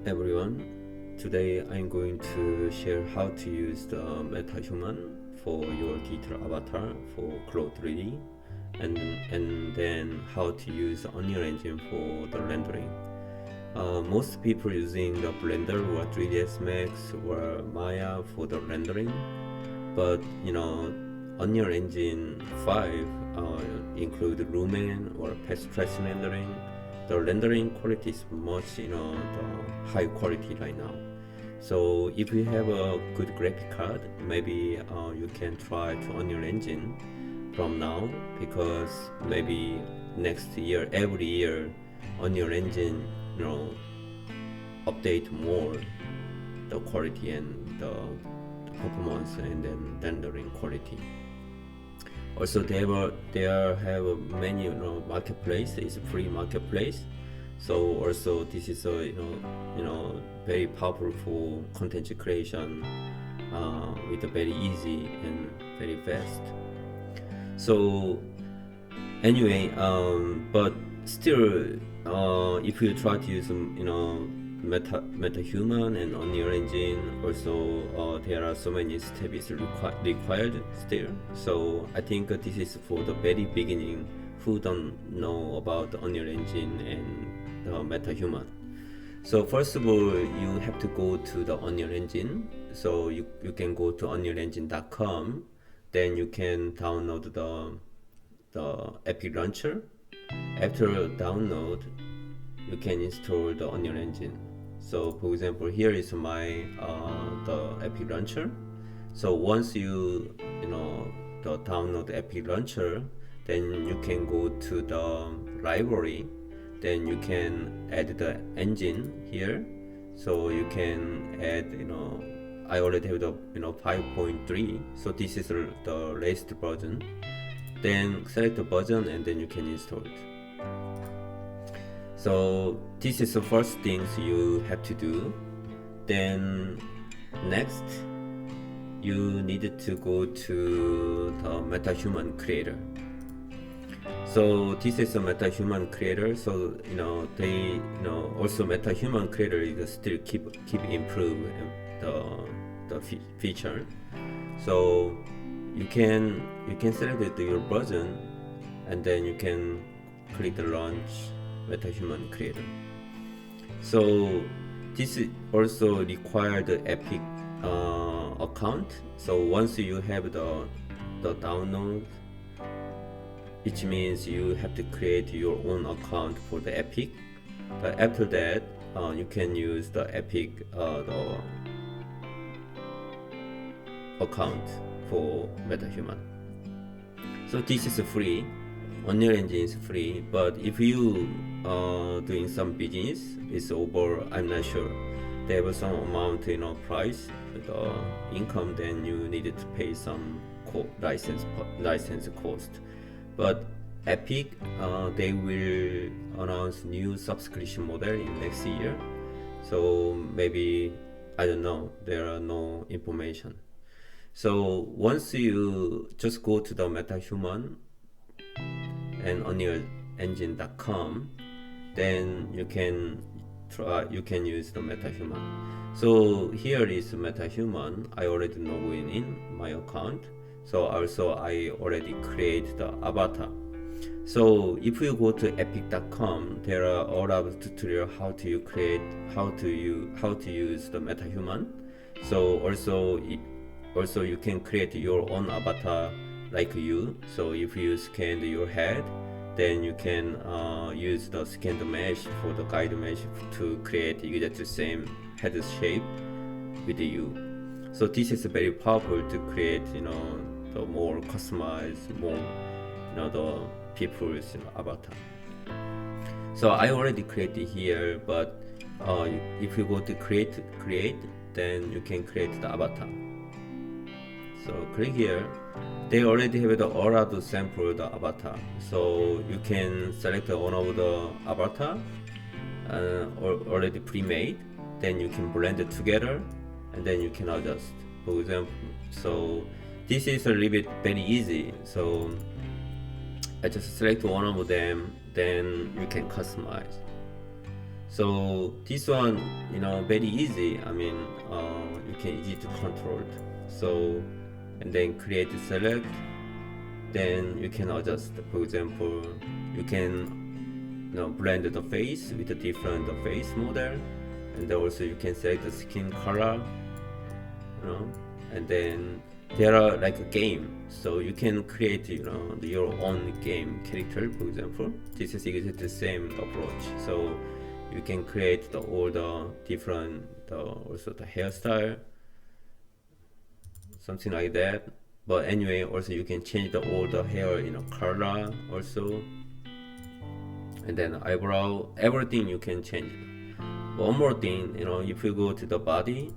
everyone. Today I'm going to share how to use the Metahuman for your digital avatar for CLO3D and then how to use Unreal Engine for the rendering. Most people using the Blender or 3ds Max or Maya for the rendering, but Unreal Engine 5 include Lumen or fast trace rendering. The rendering quality is much the high quality right now. So if you have a good graphic card, maybe you can try to Unreal Engine from now, because maybe next year, every year, Unreal Engine update more the quality and the performance and then rendering quality. Also, they have many marketplace. It's a free marketplace. So also this is a very powerful for content creation with a very easy and very fast. So anyway, but still, if you try to use Metahuman and Unreal Engine, also there are so many steps required still. So I think this is for the very beginning who don't know about the Unreal Engine and the Metahuman. So first of all, you have to go to the Unreal Engine. So you can go to unrealengine.com. Then you can download the Epic Launcher. After download, you can install the Unreal Engine. So for example, here is my the Epic Launcher. So once you download the Epic Launcher, then you can go to the library. Then you can add the engine here. So you can add I already have the 5.3. So this is the latest version. Then select the version and then you can install it. So this is the first things you have to do. Then next, you need to go to the Metahuman Creator. So this is a Metahuman Creator. So they also Metahuman Creator is still keep improve the feature. So you can select your version and then you can click the launch Metahuman Creator. So this is also require the Epic account. So once you have the download, which means you have to create your own account for the Epic. But after that, you can use the Epic the account for Metahuman. So this is free. Unreal Engine is free, but if you doing some business, it's over. I'm not sure. They have some amount, price, the income. Then you needed to pay some license cost. But Epic, they will announce new subscription model in next year. So maybe I don't know. There are no information. So once you just go to the Metahuman and unrealengine.com, then you can use the Metahuman. So here is Metahuman. I already logged in my account. So also I already create the avatar. So if you go to epic.com, there are a lot of tutorial how to use the Metahuman. So also you can create your own avatar like you. So if you scan your head, then you can use the scanned mesh for the guide mesh to create exactly the same head shape with you. So this is very powerful to create the more customized, more the people's avatar. So I already created here, but if you go to create, then you can create the avatar. So click here. They already have the already sample the avatar. So you can select one of the avatar already pre-made. Then you can blend it together, and then you can adjust. For example, so this is a little bit very easy. So I just select one of them, then you can customize. So this one, very easy. I mean, you can easy to control it. So, and then create select, then you can adjust. For example, you can blend the face with a different face model, and also you can select the skin color, and then there are like a game, so you can create your own game character. For example, this is exactly the same approach. So you can create all the different also the hairstyle, something like that. But anyway, also you can change all the hair color also, and then eyebrow, everything you can change. One more thing, if you go to the body,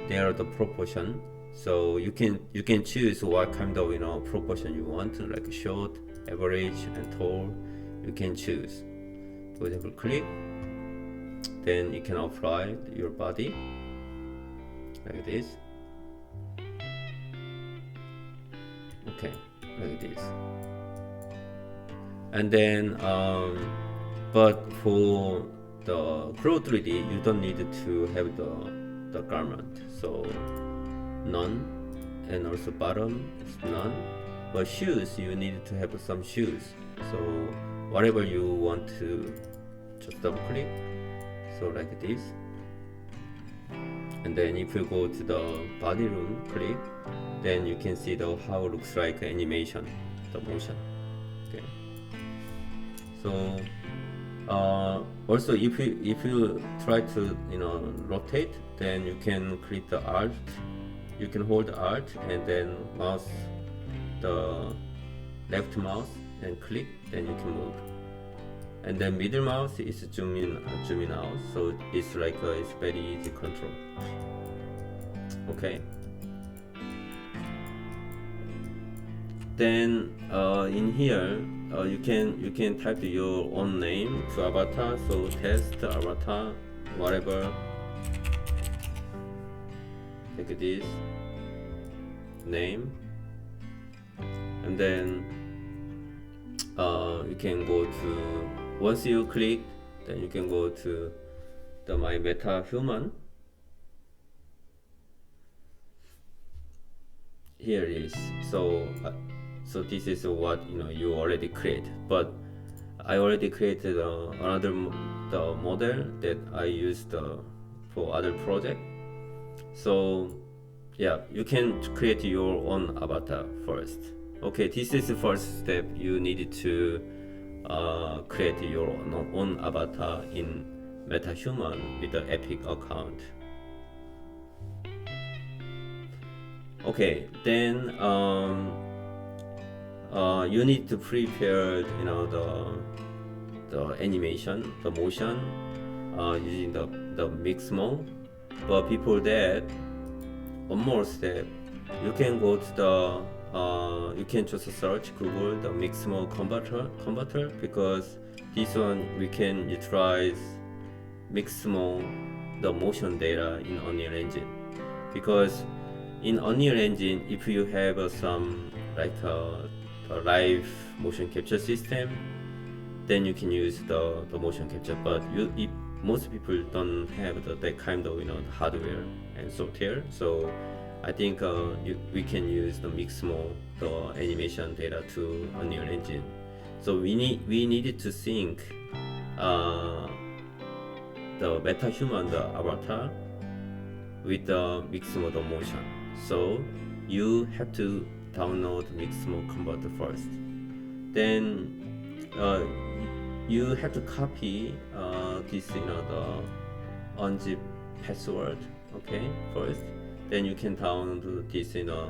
there are the proportion. So you can choose what kind of proportion you want, like short, average, and tall. You can choose. For example, click, then you can apply your body like this. Okay, like this. And then but for the CLO3D, you don't need to have the garment. So none, and also bottom is none. But shoes, you need to have some shoes. So whatever you want to just double click, so like this. And then if you go to the body room, click, then you can see how it looks like animation, the motion. Okay. So also if you try to rotate, then you can click the Alt. You can hold Alt and then mouse the left mouse and click, then you can move. And then middle mouse is zoom in out, so it's like it's very easy control. Okay. Then in here you can type your own name to avatar. So test avatar, whatever, like this name, and then you can go to, once you click, then you can go to the my Metahuman. Here it is. So this is what you already create, but I already created another the model that I used for other project. So yeah, you can create your own avatar first. Okay, this is the first step. You need to create your own avatar in Metahuman with the Epic account. Okay, then you need to prepare the animation, the motion using the Mixamo. But before that, one more step, you can go to the you can just search Google the Mixamo converter, because this one we can utilize Mixamo the motion data in Unreal Engine. Because in Unreal Engine, if you have some like a live motion capture system, then you can use the motion capture. But most people don't have that kind of hardware and software, so I think we can use the Mixamo the animation data to Unreal Engine. So we needed to sync the Metahuman the avatar with the Mixamo the motion. So you have to download Mixamo converter first. Then you have to copy this the unzip password, okay, first. Then you can download this the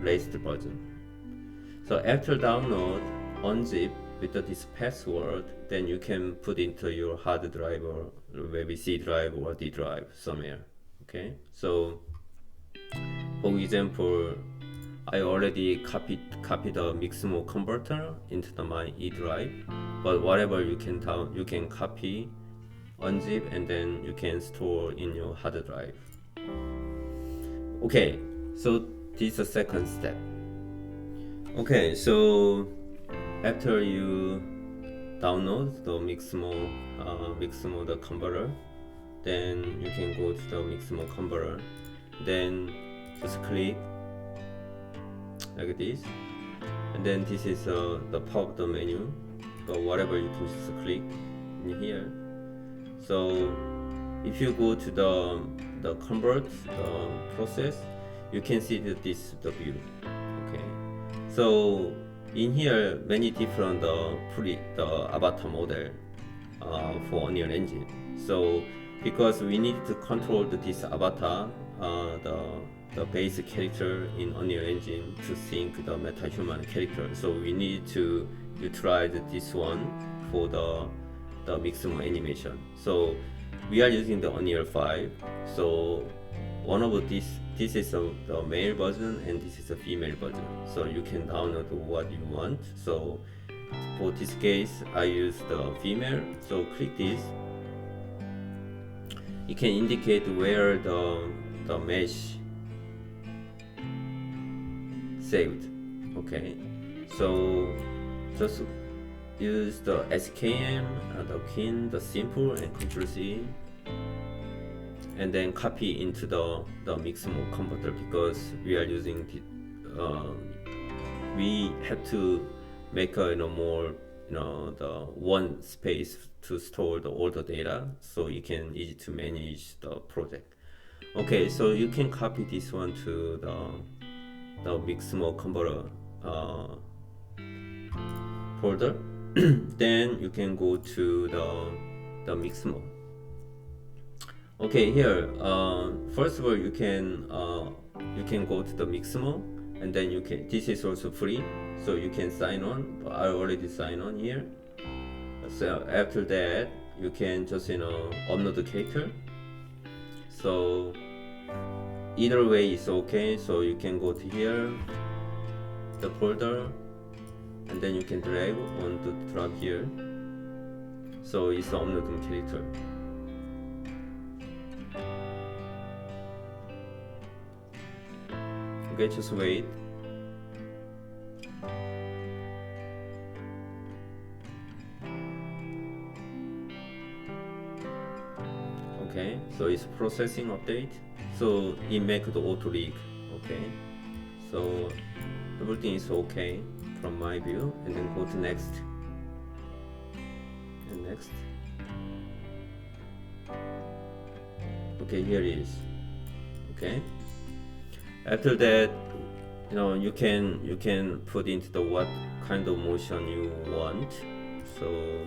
latest version. So after download, unzip with this password, then you can put into your hard drive, or maybe C drive or D drive somewhere. Okay, so for example, I already copied the Mixamo converter into my E drive, but whatever you can copy, unzip, and then you can store in your hard drive. Okay, so this is the second step. Okay, so after you download the Mixamo the converter. Then you can go to the Mixamo converter. Then just click like this, and then this is the pop the menu. But whatever you can just click in here. So if you go to the convert process, you can see that this the view. Okay, so in here many different the avatar model for Unreal Engine. So because we need to control this avatar, the base character in Unreal Engine to sync the metahuman character, so we need to utilize this one for the Mixamo animation. So we are using the Unreal 5. So one of this is the male version and this is a female version. So you can download what you want. So for this case, I use the female. So click this. You can indicate where the mesh saved. Okay, so just use the SKM, the Kin, the simple, and Ctrl+C, and then copy into the Mixamo converter, because we are using we have to make a more the one space to store all the data, so you can easy to manage the project. Okay, so you can copy this one to the Mixamo converter folder. Then you can go to the Mixamo. Okay, here first of all you can go to the Mixamo, and then you can, this is also free, so you can sign on. I already signed on here. So after that you can just upload the character. So either way is okay. So you can go to here, the folder, and then you can drag on the drag here. So it's uploading character. Okay, just wait. Okay, so it's processing update. So it make the auto rig. Okay, so everything is okay from my view, and then go to next and next. Okay, here it is. Okay, after that you can put into the what kind of motion you want. So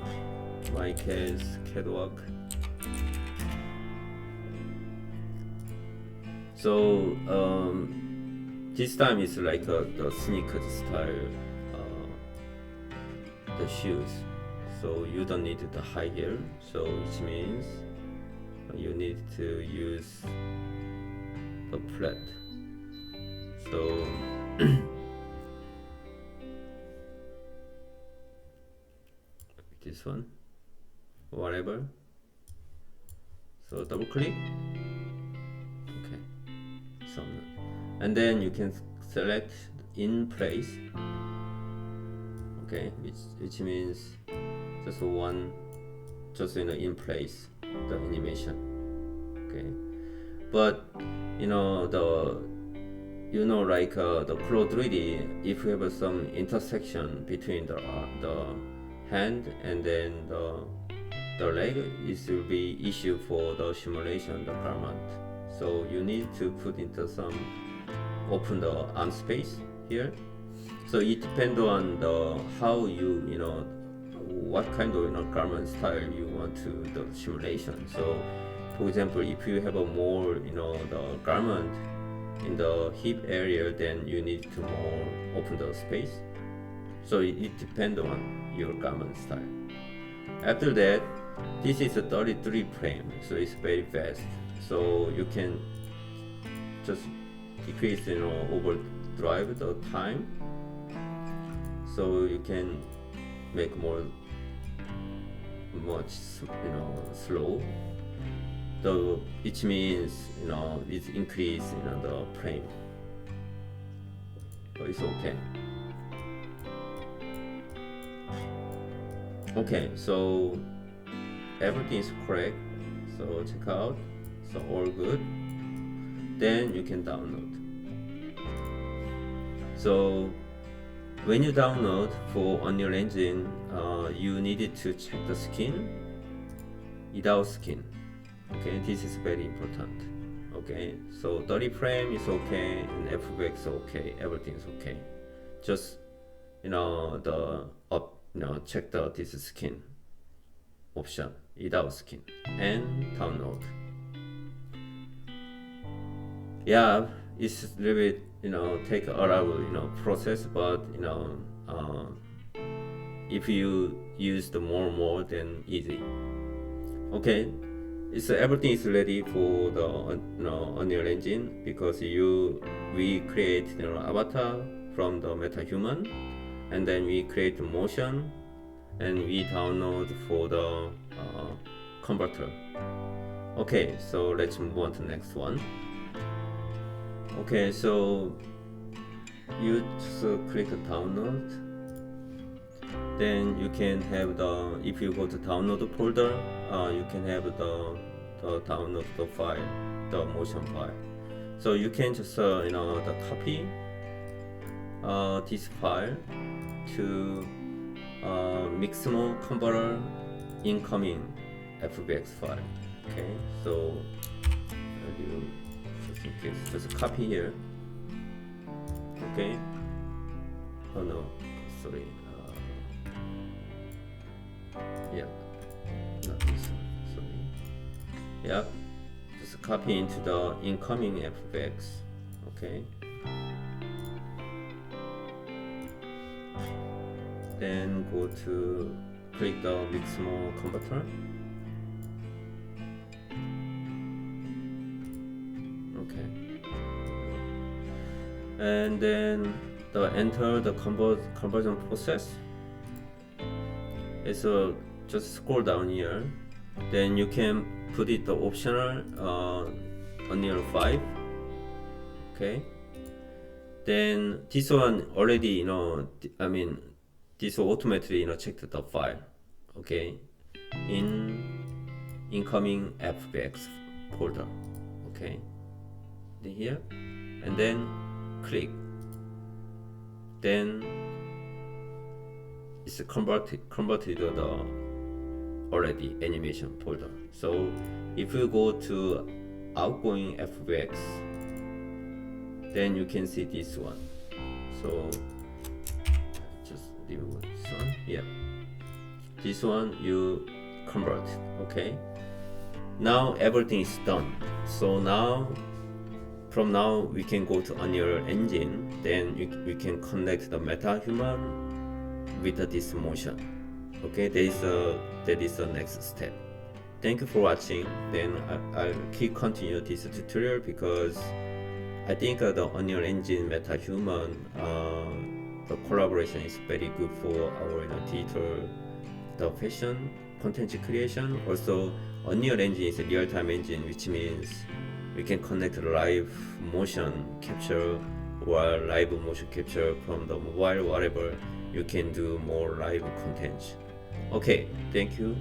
my case catwalk. So this time it's like the sneakers style, the shoes. So you don't need the high heel, so which means you need to use the flat. So this one, whatever. So double click. Okay, so and then you can select in place. Okay, which means just one, just in place the animation. Okay, but like the CLO3D, if you have some intersection between the hand and then the leg, it will be issue for the simulation the garment. So you need to put into some open the arm space here. So it depends on how you what kind of garment style you want to the simulation. So for example, if you have a more the garment in the hip area, then you need to more open the space. So it depends on your garment style. After that, this is a 33 frame, so it's very fast. So you can just decrease overdrive the time, so you can make much slow. So which means it's increase the frame. So it's okay. Okay, so everything is correct, so check out, so all good, then you can download. So when you download for Unreal Engine, you needed to check the skin without skin. Okay, this is very important. Okay, so 30 frame is okay and FX okay, everything is okay. Just check this skin option without skin and download. Yeah, it's a little bit take a lot of process, but if you use the more then easy. Okay, it's everything is ready for the Unreal Engine, because we create avatar from the Metahuman, and then we create the motion, and we download for the converter. Okay, so let's move on to the next one. Okay, so you just click download, then you can have if you go to download folder, you can have the download the file, the motion file. So you can just the copy this file to Mixamo converter incoming FBX file. Okay, so you just in case just copy here. Okay. Oh no, sorry. Yeah, not this one. Sorry. Yeah, just copy into the incoming FBX. Okay. Then go to click the Mixamo converter. Okay. And then enter the conversion process. So just scroll down here. Then you can put it the optional Unreal 5. Okay. Then this one already this automatically checked the file. Okay. In incoming FBX folder. Okay. Then here, and then click. Then it's converted to the already animation folder. So if you go to outgoing FBX, then you can see this one. So just remove this one. Yeah, this one you convert. Okay. Now everything is done. So from now we can go to Unreal Engine. Then we can connect the Metahuman with this motion. Okay, that is the next step. Thank you for watching. Then I'll keep continue this tutorial, because I think the Unreal Engine Metahuman the collaboration is very good for our digital the fashion content creation. Also, Unreal Engine is a real-time engine, which means we can connect live motion capture or live motion capture from the mobile, whatever. You can do more live content. Okay, thank you.